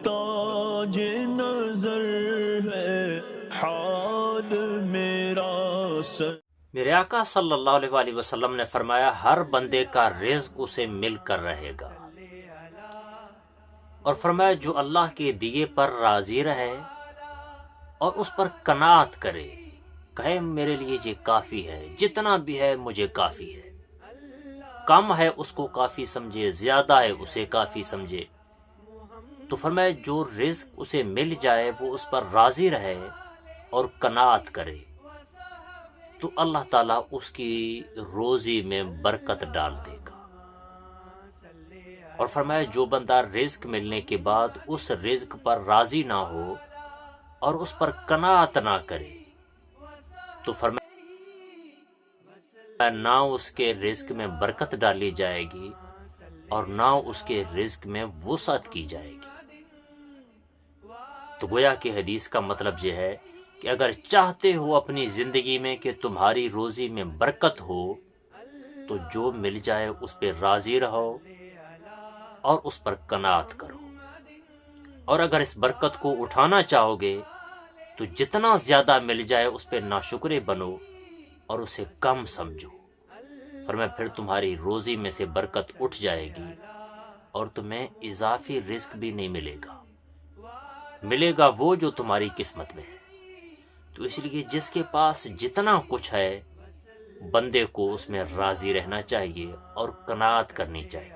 تاج نظر ہے حال میرا سر۔ میرے آقا صلی اللہ علیہ وآلہ وسلم نے فرمایا ہر بندے کا رزق اسے مل کر رہے گا، اور فرمایا جو اللہ کے دیے پر راضی رہے اور اس پر قناعت کرے، کہے میرے لیے یہ کافی ہے، جتنا بھی ہے مجھے کافی ہے، کم ہے اس کو کافی سمجھے، زیادہ ہے اسے کافی سمجھے، تو فرمایا جو رزق اسے مل جائے وہ اس پر راضی رہے اور قناعت کرے تو اللہ تعالیٰ اس کی روزی میں برکت ڈال دے گا۔ اور فرمایا جو بندہ رزق ملنے کے بعد اس رزق پر راضی نہ ہو اور اس پر قناعت نہ کرے تو فرمایا نہ اس کے رزق میں برکت ڈالی جائے گی اور نہ اس کے رزق میں وسعت کی جائے گی۔ تو گویا کہ حدیث کا مطلب یہ ہے کہ اگر چاہتے ہو اپنی زندگی میں کہ تمہاری روزی میں برکت ہو تو جو مل جائے اس پہ راضی رہو اور اس پر قناعت کرو، اور اگر اس برکت کو اٹھانا چاہو گے تو جتنا زیادہ مل جائے اس پہ ناشکرے بنو اور اسے کم سمجھو، فرمایا پھر تمہاری روزی میں سے برکت اٹھ جائے گی اور تمہیں اضافی رزق بھی نہیں ملے گا، ملے گا وہ جو تمہاری قسمت میں ہے۔ تو اس لیے جس کے پاس جتنا کچھ ہے بندے کو اس میں راضی رہنا چاہیے اور قناعت کرنی چاہیے۔